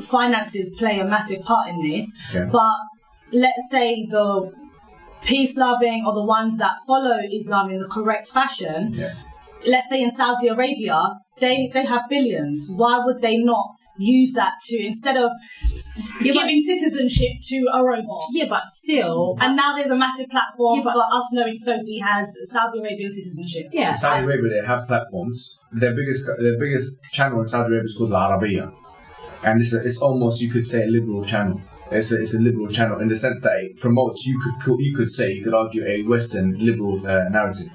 finances play a massive part in this, but let's say the peace-loving or the ones that follow Islam in the correct fashion, let's say in Saudi Arabia, they have billions. Why would they not use that to, instead of giving citizenship to a robot? Yeah, but still. And now there's a massive platform for us knowing Sophie has Saudi Arabian citizenship. In Saudi Arabia, they have platforms. Their biggest channel in Saudi Arabia is called Al Arabiya, and it's almost, you could say, a liberal channel. It's a liberal channel in the sense that it promotes, you could argue, a Western liberal narrative.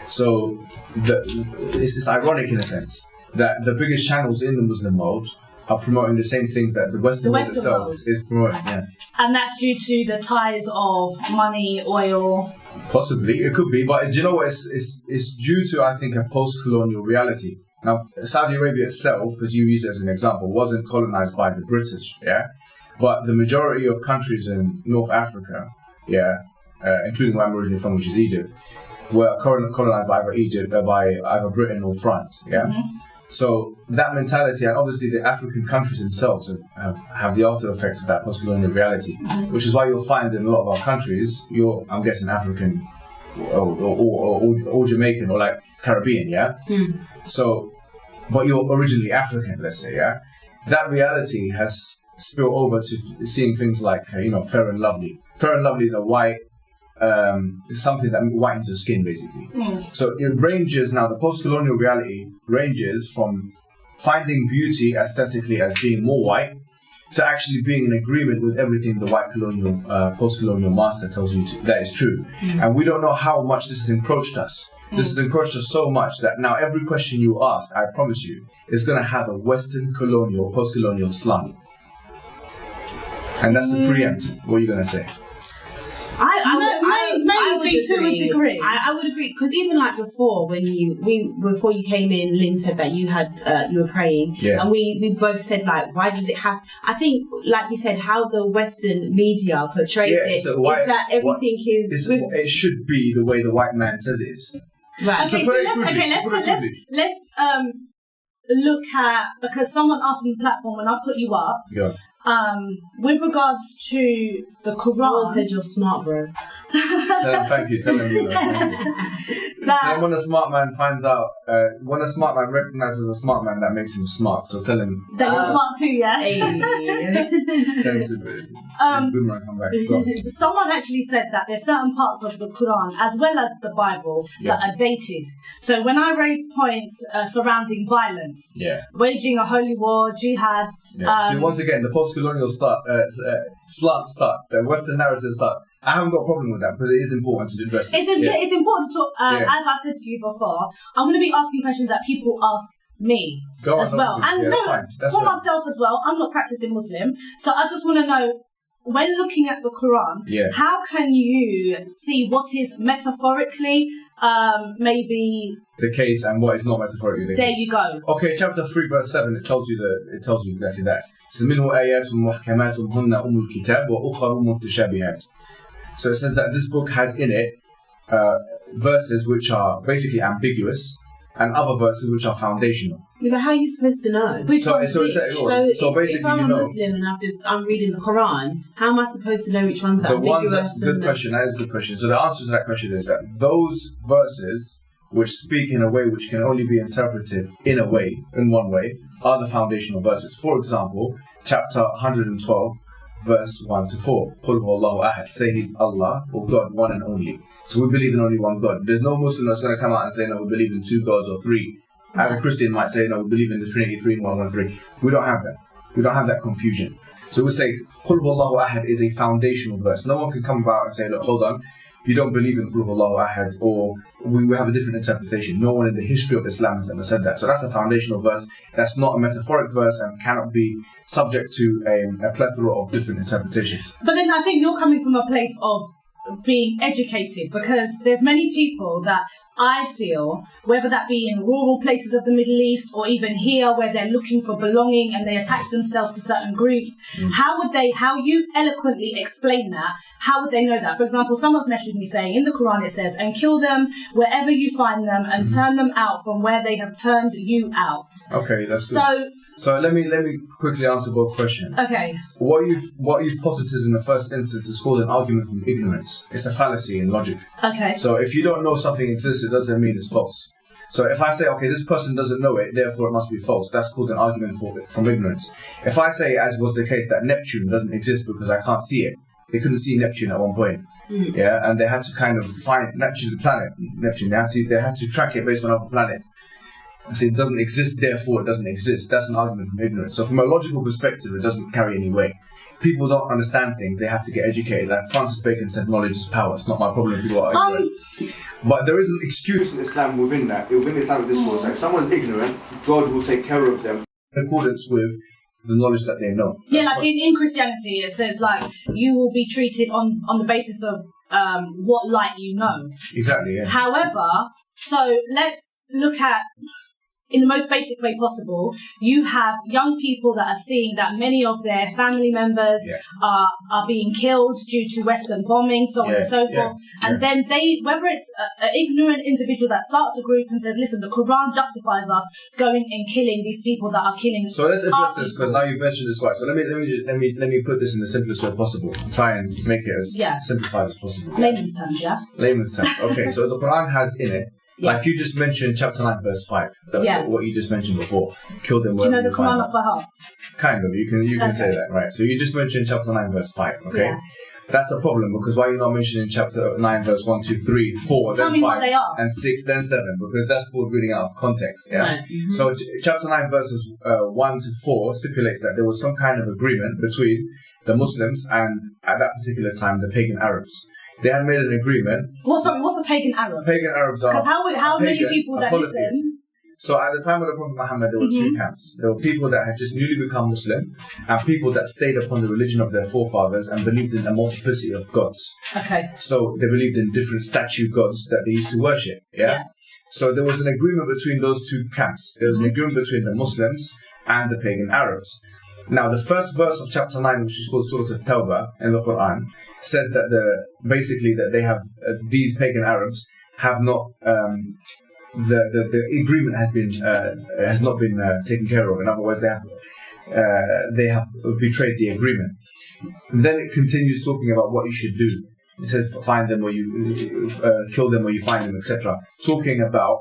So it's ironic in a sense that the biggest channels in the Muslim world are promoting the same things that the Western world itself is promoting. Yeah. And that's due to the ties of money, oil. Possibly, it could be, but do you know what? It's due to, I think, a post-colonial reality. Now, Saudi Arabia itself, because you use it as an example, wasn't colonized by the British, but the majority of countries in North Africa, including where I'm originally from, which is Egypt, were colonized by either Britain or France. So that mentality, and obviously the African countries themselves have the after effect of that post-colonial reality, which is why you'll find in a lot of our countries, I'm guessing African or Jamaican or like Caribbean, So, but you're originally African, let's say, that reality has spilled over to seeing things like, Fair and Lovely. Fair and Lovely is a white, something that whitens your skin, basically. So it ranges now, the post-colonial reality ranges from finding beauty aesthetically as being more white to actually being in agreement with everything the white colonial, post-colonial master tells you that is true. And we don't know how much this has encroached us. This has encroached us so much that now every question you ask, I promise you, is going to have a Western colonial, post-colonial slant. And that's to preempt what you're going to say. I would to a degree. I would agree, because even like before, before you came in, Lynn said that you were praying, and we both said, like, why does it have? I think, like you said, how the Western media portrays it so is that everything is. It should be the way the white man says it is. Right. Okay, let's look at, because someone asked on the platform when I put you up. With regards to the Quran. Someone said you're smart, bro. Thank you. Tell him that. When a smart man finds out, when a smart man recognizes a smart man, that makes him smart. So tell him that you're smart too, Someone actually said that there's certain parts of the Quran as well as the Bible that are dated. So when I raised points surrounding violence, waging a holy war, jihad. So once again, the post-colonial slant starts. The Western narrative starts. I haven't got a problem with that because it is important to address it. It's important to talk, as I said to you before, I'm going to be asking questions that people ask me as well. And for myself as well, I'm not practicing Muslim, so I just want to know, when looking at the Quran, how can you see what is metaphorically maybe the case and what is not metaphorically the case? There you go. Okay, chapter 3 verse 7, it tells you exactly that. It says, منه آيات محكمات هن أم الكتاب وأخر متشابهات. So it says that this book has in it verses which are basically ambiguous and other verses which are foundational. Yeah, but how are you supposed to know? So basically, if I'm a Muslim and I'm reading the Quran, how am I supposed to know which ones are ambiguous? Good question. That is a good question. So the answer to that question is that those verses which speak in a way which can only be interpreted in one way, are the foundational verses. For example, chapter 112, verse 1 to 4. قُلْ هُوَ اللَّهُ أَحَدٌ. Say He's Allah, or God, one and only. So we believe in only one God. There's no Muslim that's going to come out and say, no, we believe in two gods or three. And a Christian might say, no, we believe in the Trinity, 3 in 1, 1, 3. We don't have that. We don't have that confusion. So we say, قُلْ هُوَ اللَّهُ أَحَدٌ is a foundational verse. No one can come about and say, look, hold on, you don't believe in قُلْ هُوَ اللَّهُ أَحَدٌ, or we have a different interpretation. No one in the history of Islam has ever said that. So that's a foundational verse. That's not a metaphoric verse and cannot be subject to a plethora of different interpretations. But then I think you're coming from a place of being educated, because there's many people that I feel, whether that be in rural places of the Middle East or even here where they're looking for belonging and they attach themselves to certain groups, how you eloquently explain that, how would they know that? For example, someone's messaged me saying in the Quran it says, and kill them wherever you find them and turn them out from where they have turned you out. Okay, that's good. So let me quickly answer both questions. Okay. What you've posited in the first instance is called an argument from ignorance. It's a fallacy in logic. Okay. So if you don't know something exists, it doesn't mean it's false. So if I say, okay, this person doesn't know it, therefore it must be false, that's called an argument from ignorance. If I say, as was the case, that Neptune doesn't exist because I can't see it, they couldn't see Neptune at one point. Yeah, and they had to kind of find Neptune, the planet Neptune. They had to track it based on other planets. And say it doesn't exist, therefore it doesn't exist. That's an argument from ignorance. So from a logical perspective, it doesn't carry any weight. People don't understand things; they have to get educated. Like Francis Bacon said, "Knowledge is power." It's not my problem if people are ignorant. But there is an excuse in Islam within that. Within Islamic discourse, like if someone's ignorant, God will take care of them in accordance with the knowledge that they know. Yeah, like in Christianity, it says like you will be treated on the basis of what light you know. Exactly. Yeah. However, so let's look at, in the most basic way possible, you have young people that are seeing that many of their family members are being killed due to Western bombing, so on and so forth. And then whether it's an ignorant individual that starts a group and says, listen, the Quran justifies us going and killing these people that are killing. So let's address this, because now you've mentioned this twice. So let me put this in the simplest way possible. Try and make it as simplified as possible. Layman's terms, yeah? Layman's terms. Okay, so the Quran has in it, like you just mentioned, chapter 9, verse 5. What you just mentioned before. Kill them wherever you know the Quran off by heart? Kind of. You can say that, right? So you just mentioned chapter 9, verse 5, okay? Yeah. That's a problem, because why are you not mentioning chapter 9, verse 1, 2, 3, 4, Tell then me 5, what they are. and 6, then 7? Because that's called reading out of context, yeah? Right. Mm-hmm. So chapter 9, verses 1 to 4 stipulates that there was some kind of agreement between the Muslims and, at that particular time, the pagan Arabs. They had made an agreement. What's the pagan Arab? Pagan Arabs are... Because how many people that listen... So at the time of the Prophet Muhammad, there were two camps. There were people that had just newly become Muslim, and people that stayed upon the religion of their forefathers and believed in a multiplicity of gods. Okay. So they believed in different statue gods that they used to worship. Yeah? So there was an agreement between those two camps. There was an agreement between the Muslims and the pagan Arabs. Now, the first verse of chapter 9, which is called Surah At-Tawbah in the Quran, says that they have these pagan Arabs have not the agreement has not been taken care of. In other words, they have betrayed the agreement. And then it continues talking about what you should do. It says find them where you kill them where you find them, etc. Talking about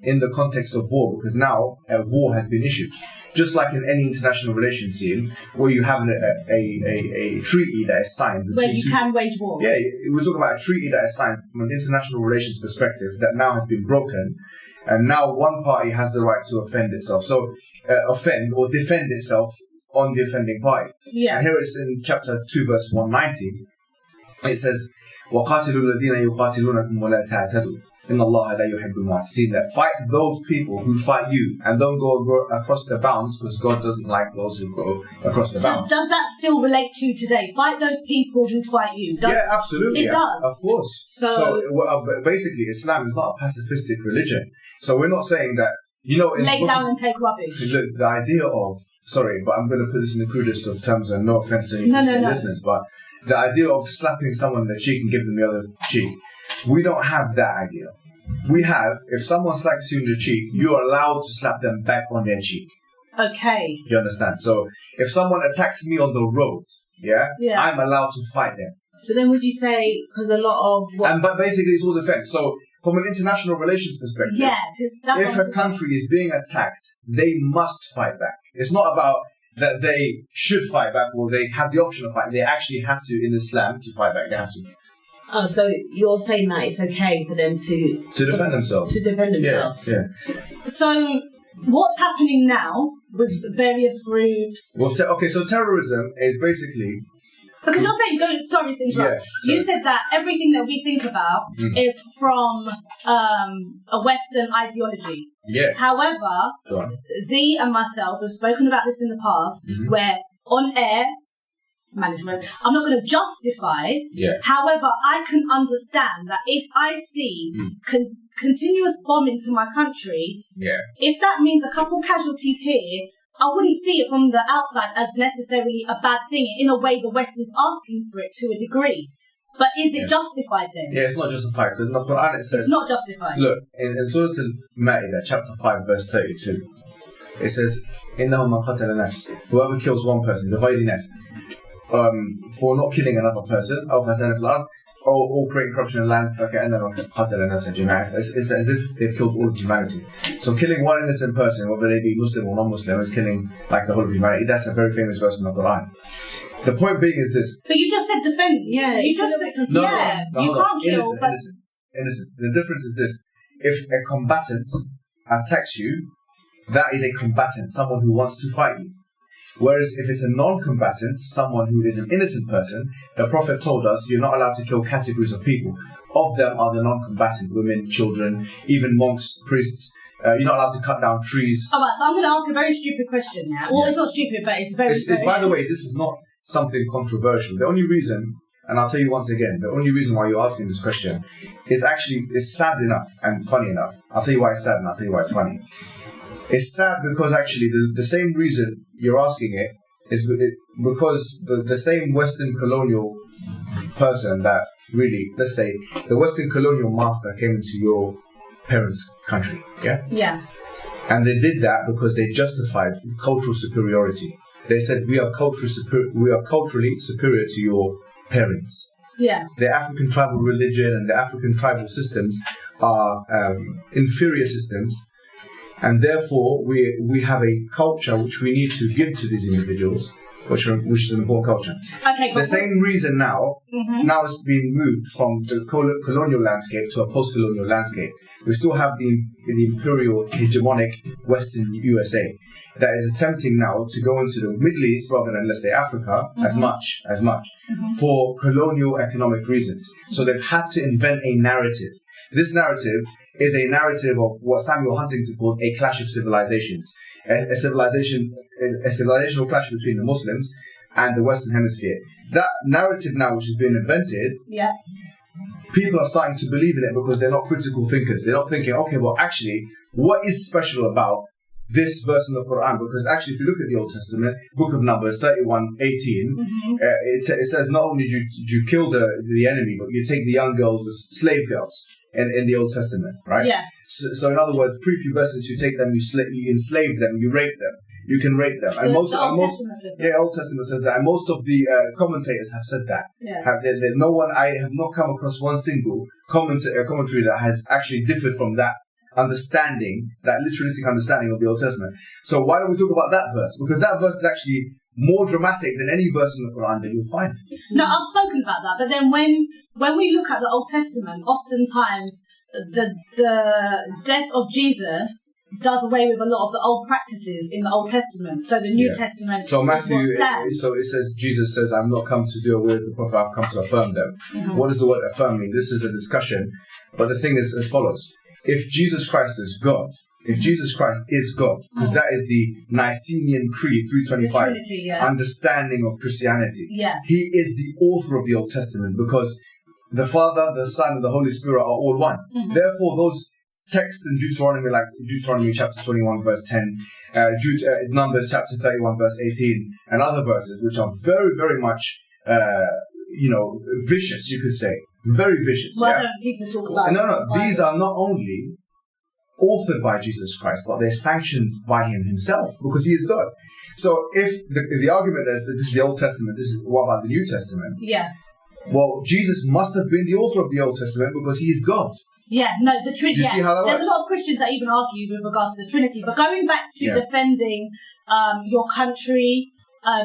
in the context of war, because now a war has been issued. Just like in any international relations scene, where you have a treaty that is signed. Where you can wage war. Yeah, we're talking about a treaty that is signed from an international relations perspective that now has been broken, and now one party has the right to offend itself. So, offend or defend itself on the offending party. Yeah. And here it's in chapter 2, verse 190. It says, وَقَاتِلُوا الَّذِينَ يُقَاتِلُونَكُمْ وَلَا تَعْتَدُوا إِنَّ اللَّهَ لَا يُحِبُّ الْمُعْتَدِينَ. That fight those people who fight you and don't go across the bounds, because God doesn't like those who go across the bounds. So does that still relate to today? Fight those people who fight you. Yeah, absolutely. It does. Of course. So basically, Islam is not a pacifistic religion. So we're not saying that, lay down and take rubbish. Look, the idea of, sorry, but I'm going to put this in the crudest of terms, and no offense to any Christian listeners, but the idea of slapping someone in the cheek and giving them the other cheek, we don't have that idea. We have, if someone slaps you in the cheek, you're allowed to slap them back on their cheek. Okay. Do you understand? So if someone attacks me on the road, I'm allowed to fight them. So then would you say, because a lot of... But basically it's all defense. So from an international relations perspective, if a country is being attacked, they must fight back. It's not about that they should fight back or they have the option of fighting. They actually have to, in Islam, to fight back. They have to. Oh, so you're saying that it's okay for them to defend themselves. To defend themselves. Yeah. So what's happening now with various groups? Well, so terrorism is basically... Because you're saying, sorry to interrupt, you said that everything that we think about is from a Western ideology. Yeah. However, Z and myself have spoken about this in the past, where on air, management. I'm not going to justify. Yeah. However, I can understand that if I see continuous bombing to my country, if that means a couple casualties here, I wouldn't see it from the outside as necessarily a bad thing. In a way, the West is asking for it to a degree. But is it justified then? Yeah, it's not justified. Because in the Quran it says... It's not justified. Look, in Surah Al-Ma'idah, chapter 5, verse 32, it says, إِنَّهُ مَنْ قَتَلَ نَفْسٍ, whoever kills one person, بِغَيْرِ نَفْسٍ, for not killing another person, أو فساد في الأرض, or creating corruption in the land, فَكَأَنَّمَا قَتَلَ النَّاسَ جَمِيعًا. It's as if they've killed all of humanity. So killing one innocent person, whether they be Muslim or non-Muslim, is killing like the whole of humanity. That's a very famous verse in the Quran. The point being is this. But you just said defend. Yeah, you just said no, you can't kill. Innocent. The difference is this. If a combatant attacks you, that is a combatant, someone who wants to fight you. Whereas if it's a non-combatant, someone who is an innocent person, the Prophet told us you're not allowed to kill categories of people. Of them are the non-combatant, women, children, even monks, priests. You're not allowed to cut down trees. Alright, so I'm going to ask a very stupid question now. Well, it's not stupid, but it's very... By the way, this is not something controversial. The only reason, and I'll tell you once again, the only reason why you're asking this question is actually, it's sad enough and funny enough. I'll tell you why it's sad and I'll tell you why it's funny. It's sad because actually the same reason you're asking it is because the same Western colonial person that really, let's say, the Western colonial master came into your parents' country, Yeah. And they did that because they justified cultural superiority. They said, we are culturally superior to your parents. Yeah. The African tribal religion and the African tribal systems are inferior systems. And therefore, we have a culture which we need to give to these individuals, which is an important culture. Okay, the same reason now it's been moved from the colonial landscape to a post-colonial landscape. We still have the imperial, hegemonic Western USA that is attempting now to go into the Middle East rather than, let's say, Africa as much for colonial economic reasons. So they've had to invent a narrative. This narrative is a narrative of what Samuel Huntington called a clash of civilizations. A civilizational clash between the Muslims and the Western Hemisphere. That narrative now, which has been invented, people are starting to believe in it because they're not critical thinkers. They're not thinking, okay, well, actually, what is special about this verse in the Quran? Because actually, if you look at the Old Testament, Book of Numbers 31:18, it says not only do you kill the enemy, but you take the young girls as slave girls. In the Old Testament, right? Yeah. So in other words, prepubescents, you take them, you enslave them, you rape them, you can rape them. And Old Testament says that. Yeah, Old Testament says that, and most of the commentators have said that. Yeah. I have not come across one single commentary that has actually differed from that understanding, that literalistic understanding of the Old Testament. So why don't we talk about that verse? Because that verse is actually more dramatic than any verse in the Quran that you'll find. No, I've spoken about that, but then when we look at the Old Testament, oftentimes the death of Jesus does away with a lot of the old practices in the Old Testament. So the New Testament so Matthew, is what stands. so it says, Jesus says, I've not come to do away with the prophet, I've come to affirm them. What does the word affirm mean? This is a discussion, but the thing is as follows. If Jesus Christ is God, if Jesus Christ is God, because that is the Nicene Creed 325 Trinity, understanding of Christianity. Yeah. He is the author of the Old Testament because the Father, the Son, and the Holy Spirit are all one. Therefore, those texts in Deuteronomy, like Deuteronomy chapter 21 verse 10, Numbers chapter 31 verse 18, and other verses, which are very, very much, vicious, you could say. Very vicious. Why don't people talk about No. These are not only authored by Jesus Christ, but they're sanctioned by him himself because he is God. So if the argument is that this is the Old Testament, this is what about the New Testament? Yeah. Well, Jesus must have been the author of the Old Testament because he is God. Yeah, no, the Trinity. Do you see how that There's works? a lot of Christians that even argue with regards to the Trinity. But going back to defending your country,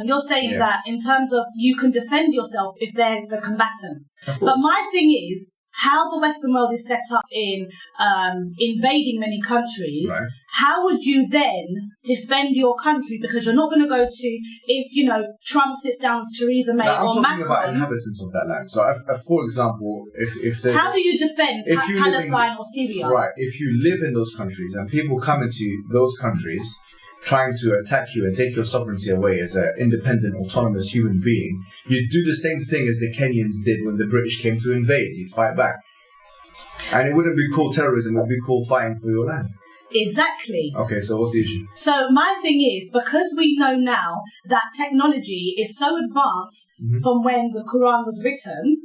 you're saying that in terms of you can defend yourself if they're the combatant. But my thing is, how the Western world is set up in invading many countries, how would you then defend your country? Because you're not going to go to, if, Trump sits down with Theresa May or Macron. I'm talking about inhabitants of that land. So, for example, if there's... How do you defend Palestine or Syria? Right. If you live in those countries and people come into those countries trying to attack you and take your sovereignty away as an independent, autonomous human being, you'd do the same thing as the Kenyans did when the British came to invade. You'd fight back. And it wouldn't be called terrorism, it would be called fighting for your land. Exactly. Okay, so what's the issue? So my thing is, because we know now that technology is so advanced from when the Quran was written,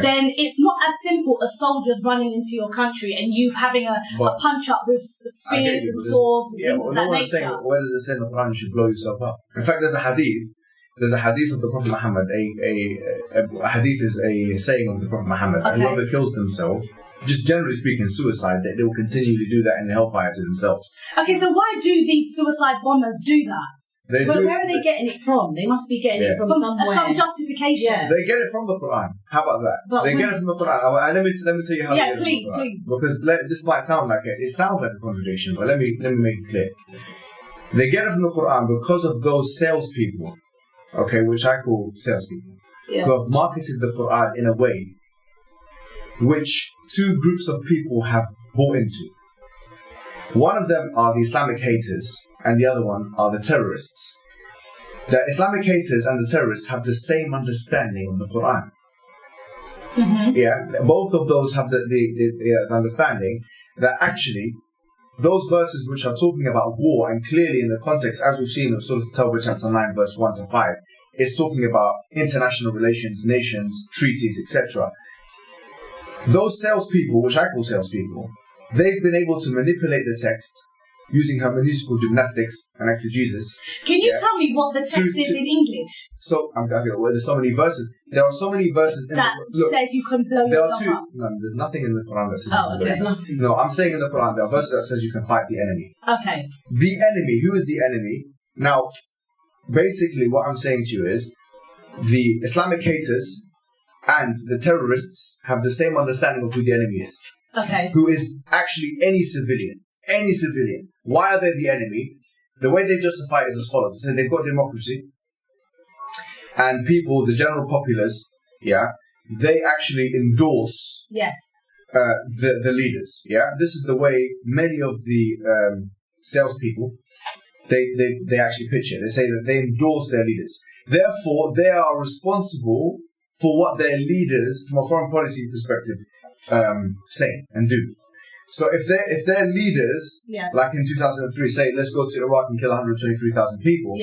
then it's not as simple as soldiers running into your country and you having a punch-up with spears and swords and things of that nature. Where does it say in the Quran you should blow yourself up? In fact, there's a hadith. There's a hadith of the Prophet Muhammad. A hadith is a saying of the Prophet Muhammad. And whoever kills themselves, just generally speaking, suicide, they will continually do that in the hellfire to themselves. Okay, so why do these suicide bombers do that? But where are they getting it from? They must be getting it from somewhere. Some justification. Yeah. They get it from the Quran. How about that? They get it from the Quran. Let me tell you how they get it from the Quran. Please. Because this might sound like it sounds like a contradiction, but let me make it clear. They get it from the Quran because of those salespeople, which I call salespeople, who have marketed the Quran in a way which two groups of people have bought into. One of them are the Islamic haters, and the other one are the terrorists. The Islamic haters and the terrorists have the same understanding of the Quran. Both of those have the understanding that actually those verses which are talking about war, and clearly in the context, as we've seen of Surah At-Tawbah chapter 9 verse 1 to 5, it's talking about international relations, nations, treaties, etc. Those salespeople, which I call salespeople, they've been able to manipulate the text using hermeneutical gymnastics and exegesis. Can you tell me what the text is in English? So, there's so many verses. There are so many verses that says you can blow yourself up. No, there's nothing in the Quran that says you can blow yourself up. No, I'm saying in the Quran there are verses that says you can fight the enemy. Okay. The enemy, who is the enemy? Now, basically what I'm saying to you is the Islamic haters and the terrorists have the same understanding of who the enemy is. Okay. Who is actually any civilian. Any civilian. Why are they the enemy? The way they justify it is as follows. They say they've got democracy, and people, the general populace, they actually endorse the leaders. This is the way many of the salespeople they actually pitch it. They say that they endorse their leaders. Therefore, they are responsible for what their leaders, from a foreign policy perspective, say and do. So if their leaders, like in 2003, say, let's go to Iraq and kill 123,000 people,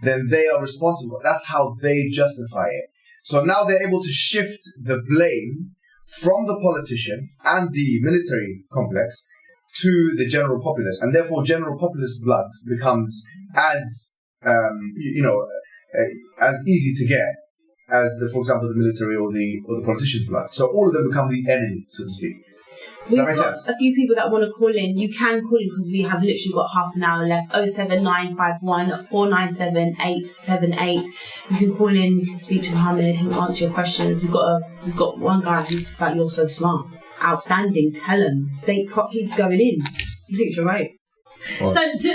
then they are responsible. That's how they justify it. So now they're able to shift the blame from the politician and the military complex to the general populace. And therefore, general populace blood becomes as, as easy to get as, for example, the military or the politician's blood. So all of them become the enemy, so to speak. We've got a few people that want to call in. You can call in because we have literally got half an hour left. 07951 497 878. You can call in. You can speak to Mohammed. He'll answer your questions. We've got one guy who's just like, you're so smart, outstanding. Tell him. He's going in. You think you're right. Well, so do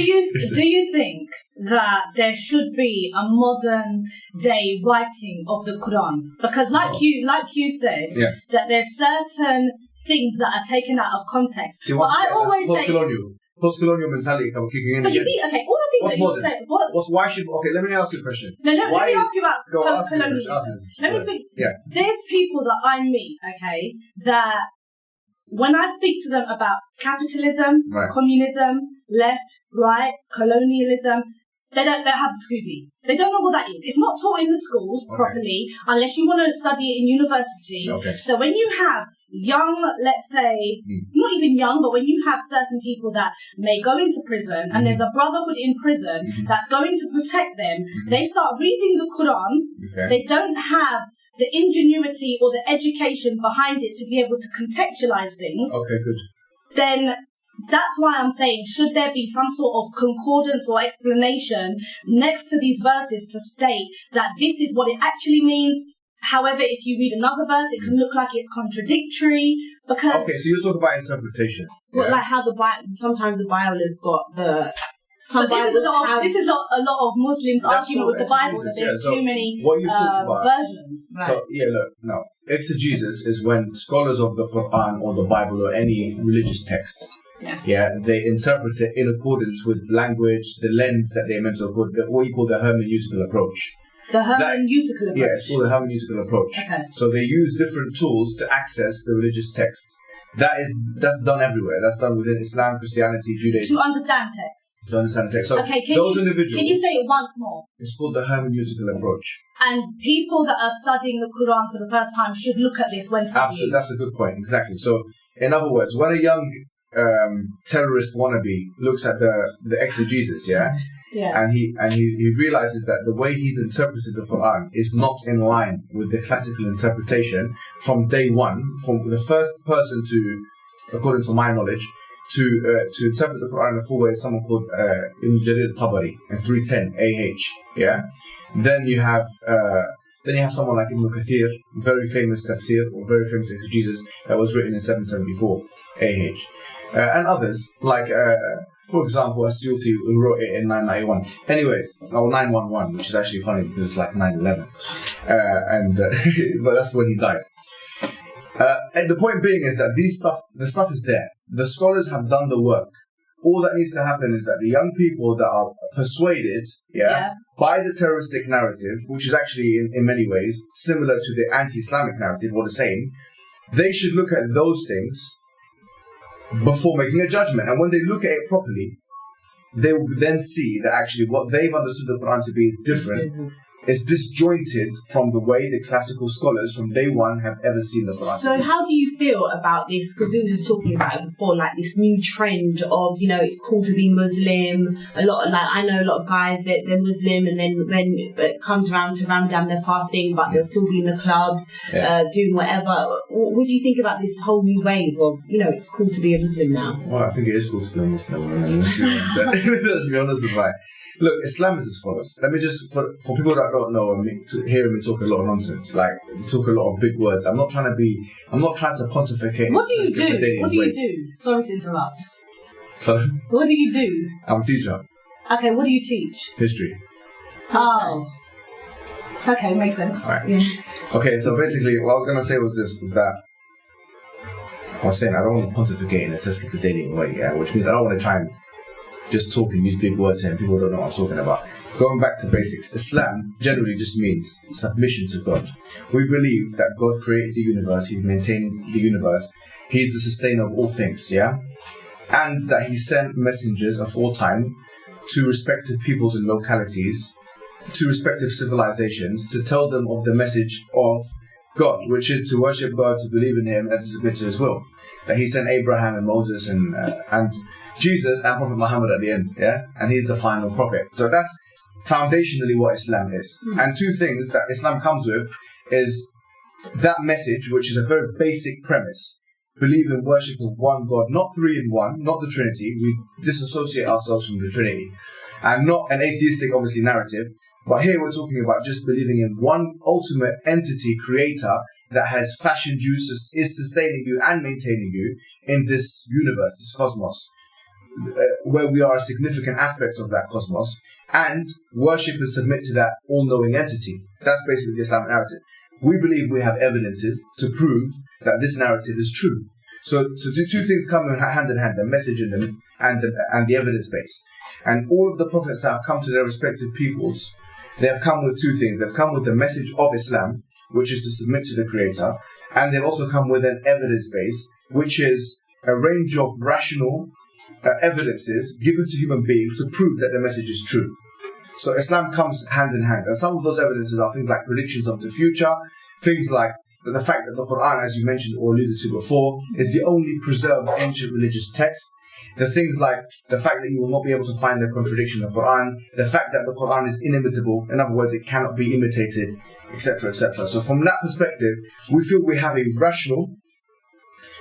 you think that there should be a modern day writing of the Quran? Because like you said, that there's certain things that are taken out of context. See, post-colonial mentality kicking in. But you see, all the things that you said. Let me ask you a question. No, let me ask you about post-colonialism. Let me speak. There's people that I meet, that when I speak to them about capitalism, communism, left, right, colonialism, they don't have the Scooby. They don't know what that is. It's not taught in the schools properly unless you want to study it in university. So when you have young, let's say, not even young, but when you have certain people that may go into prison and there's a brotherhood in prison that's going to protect them, they start reading the Quran. They don't have the ingenuity or the education behind it to be able to contextualize things. Then that's why I'm saying, should there be some sort of concordance or explanation next to these verses to state that this is what it actually means? However, if you read another verse, it can look like it's contradictory because... Okay, so you're talking about interpretation. Well, like how the Bible, sometimes the Bible has got the... But this is a lot of Muslims' argument with the Bible that there's too many versions. Right. So, exegesis is when scholars of the Quran or the Bible or any religious text They interpret it in accordance with language, the lens that they're meant to accord, what you call the hermeneutical approach. The hermeneutical approach? Yeah, it's called the hermeneutical approach. Okay. So they use different tools to access the religious text. That's done everywhere. That's done within Islam, Christianity, Judaism. To understand text. To understand text. So individuals. Can you say it once more? It's called the hermeneutical approach. And people that are studying the Quran for the first time should look at this when studying. Absolutely, that's a good point. Exactly. So, in other words, when a young terrorist wannabe looks at the exegesis, and he realizes that the way he's interpreted the Quran is not in line with the classical interpretation from day one, from the first person to, according to my knowledge, to interpret the Quran in a full way is someone called Ibn Jarir al-Tabari in 310 AH. Then you have someone like Ibn Kathir, very famous tafsir or very famous exegesis that was written in 774 AH. And others, like, for example, Asyuti, who wrote it in 991. Anyways, or 911, which is actually funny because it's like 911. But that's when he died. And the point being is that the stuff is there. The scholars have done the work. All that needs to happen is that the young people that are persuaded, by the terroristic narrative, which is actually in many ways similar to the anti-Islamic narrative or the same, they should look at those things before making a judgment. And when they look at it properly, they will then see that actually what they've understood the Quran to be is different. It's disjointed from the way the classical scholars from day one have ever seen the Quran. So how do you feel about this? Because we were just talking about it before, like this new trend of, it's cool to be Muslim. I know a lot of guys that they're Muslim, and then when it comes around to Ramadan, they're fasting, but they'll still be in the club, doing whatever. What do you think about this whole new wave of, it's cool to be a Muslim now? Well, I think it is cool to be a Muslim. Let's be honest about it. Look, Islam is as follows. Let me just, for people that don't know and hearing me talk a lot of nonsense, like talk a lot of big words. I'm not trying to pontificate. What do you do? Sorry to interrupt. Sorry? What do you do? I'm a teacher. Okay, what do you teach? History. Oh. Okay, makes sense. All right. Yeah. Okay, so basically what I was going to say was that I was saying I don't want to pontificate in a sesquipedaling way, which means I don't want to try and just talk and use big words and people don't know what I'm talking about. Going back to basics, Islam generally just means submission to God. We believe that God created the universe, He's maintaining the universe, He's the sustainer of all things, and that He sent messengers of all time to respective peoples and localities, to respective civilizations, to tell them of the message of God, which is to worship God, to believe in Him, and to submit to His will. That He sent Abraham and Moses and Jesus and Prophet Mohammed at the end, and he's the final prophet. So that's foundationally what Islam is. And two things that Islam comes with is that message, which is a very basic premise. Believe in worship of one God, not three in one, not the Trinity. We disassociate ourselves from the Trinity. And not an atheistic, obviously, narrative. But here we're talking about just believing in one ultimate entity, creator, that has fashioned you, is sustaining you and maintaining you in this universe, this cosmos, where we are a significant aspect of that cosmos, and worship and submit to that all-knowing entity. That's basically the Islamic narrative. We believe we have evidences to prove that this narrative is true. So the two things come hand in hand, the message and the evidence base. And all of the prophets that have come to their respective peoples, they have come with two things. They've come with the message of Islam, which is to submit to the Creator, and they've also come with an evidence base, which is a range of rational evidences given to human beings to prove that the message is true. So Islam comes hand in hand, and some of those evidences are things like predictions of the future, things like the fact that the Quran, as you mentioned or alluded to before, is the only preserved ancient religious text. The things like the fact that you will not be able to find a contradiction in the Quran, the fact that the Quran is inimitable, in other words, it cannot be imitated, etc., etc. So from that perspective, we feel we have a rational,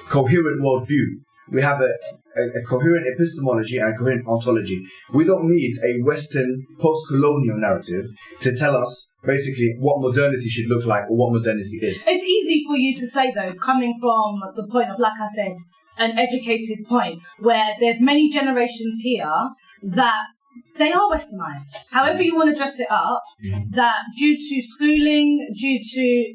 coherent worldview. We have a coherent epistemology and a coherent ontology. We don't need a Western post-colonial narrative to tell us basically what modernity should look like or what modernity is. It's easy for you to say, though, coming from the point of, like I said, an educated point, where there's many generations here that they are westernized. However you want to dress it up, that due to schooling, due to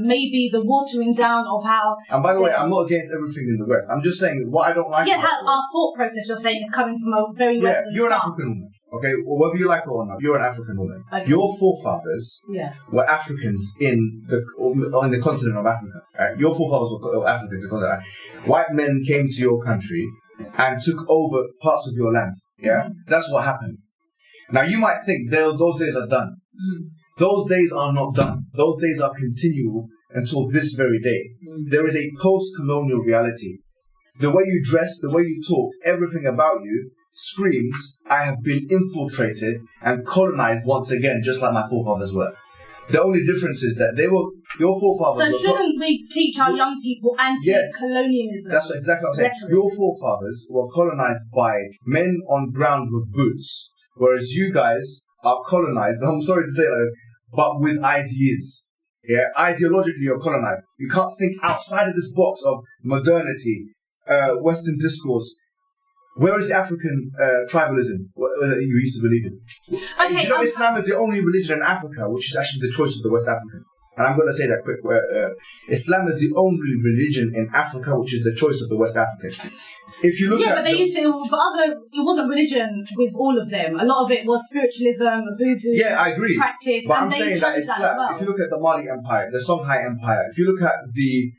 maybe the watering down of how... And by the way, I'm not against everything in the West. I'm just saying what I don't like... Yeah, how our thought process, you're saying, is coming from a very Western you're stance. an African woman. Okay, well, whether you like it or not, you're an African woman. Okay. Your forefathers were Africans on the continent of Africa. Right? Your forefathers were Africans. White men came to your country and took over parts of your land. Yeah, that's what happened. Now you might think those days are done. Those days are not done. Those days are continual until this very day. There is a post-colonial reality. The way you dress, the way you talk, everything about you screams, I have been infiltrated and colonized once again, just like my forefathers were. The only difference is that your forefathers... So shouldn't we teach our young people anti-colonialism? That's exactly what I'm saying. Your forefathers were colonized by men on ground with boots, whereas you guys are colonized, I'm sorry to say it like this, but with ideas. Yeah, ideologically you're colonized. You can't think outside of this box of modernity, Western discourse. Where is the African tribalism that you used to believe in? Okay, you know, Islam is the only religion in Africa which is actually the choice of the West African. And I'm going to say that quick. Islam is the only religion in Africa which is the choice of the West African. If you look at... but they used to... But it wasn't religion with all of them. A lot of it was spiritualism, voodoo... Yeah, I agree. ...practice. But I'm saying that Islam, if you look at the Mali Empire, the Songhai Empire, if you look at the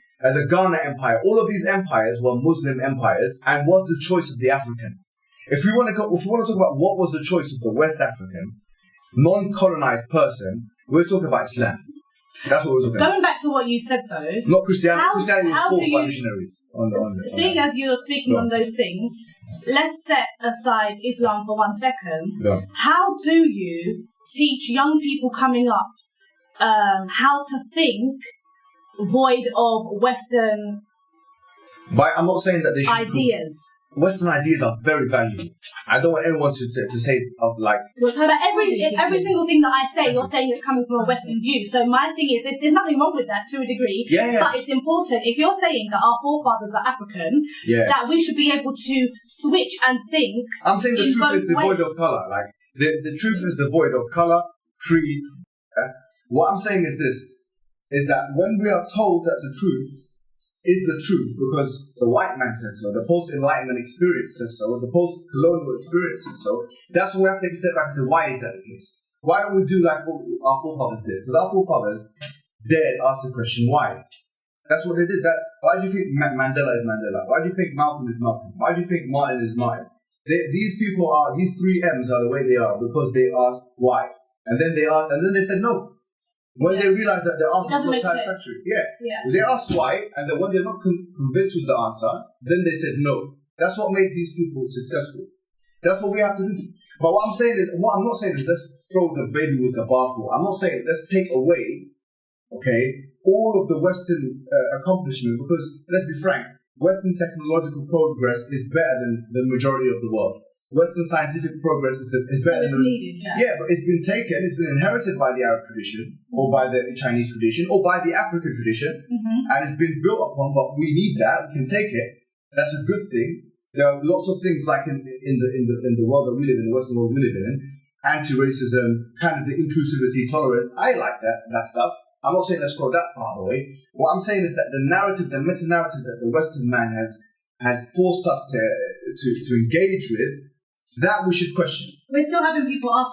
Ghana Empire, all of these empires were Muslim empires and was the choice of the African. If we want to talk about what was the choice of the West African, non-colonized person, we're talking about Islam. That's what we're talking about. Going back to what you said though... Not Christianity. Christianity was forced by missionaries. Seeing as you're speaking on those things, let's set aside Islam for 1 second. Yeah. How do you teach young people coming up how to think void of Western I'm not saying that they should ideas. Western ideas are very valuable. I don't want anyone to say of like... But every single thing that I say, you're saying is coming from a Western view. So my thing is, there's nothing wrong with that to a degree. Yeah. But it's important, if you're saying that our forefathers are African, that we should be able to switch and think. I'm saying the truth is devoid of colour. Like the truth is devoid of colour, creed. What I'm saying is this: is that when we are told that the truth is the truth because the white man said so, the post-enlightenment experience says so, the post-colonial experience says so, that's when we have to take a step back and say, why is that the case? Why don't we do like what our forefathers did? Because our forefathers dared ask the question, why? That's what they did. Why do you think Mandela is Mandela? Why do you think Malcolm is Malcolm? Why do you think Martin is Martin? These 3 M's are the way they are because they asked why. And then they said no. When they realized that the answer was not satisfactory. They asked why, and then when they're not convinced with the answer, then they said no. That's what made these people successful. That's what we have to do. But what I'm not saying is let's throw the baby with the bathwater. I'm not saying let's take away, all of the Western accomplishment, because let's be frank, Western technological progress is better than the majority of the world. Western scientific progress is better than... but it's been inherited by the Arab tradition, or by the Chinese tradition, or by the African tradition, and it's been built upon, but we need that, we can take it. That's a good thing. There are lots of things like in the world that we live in, the Western world we live in, anti-racism, kind of the inclusivity, tolerance. I like that stuff. I'm not saying let's throw that part away. What I'm saying is that the narrative, the meta-narrative that the Western man has forced us to engage with, that we should question. We're still having people ask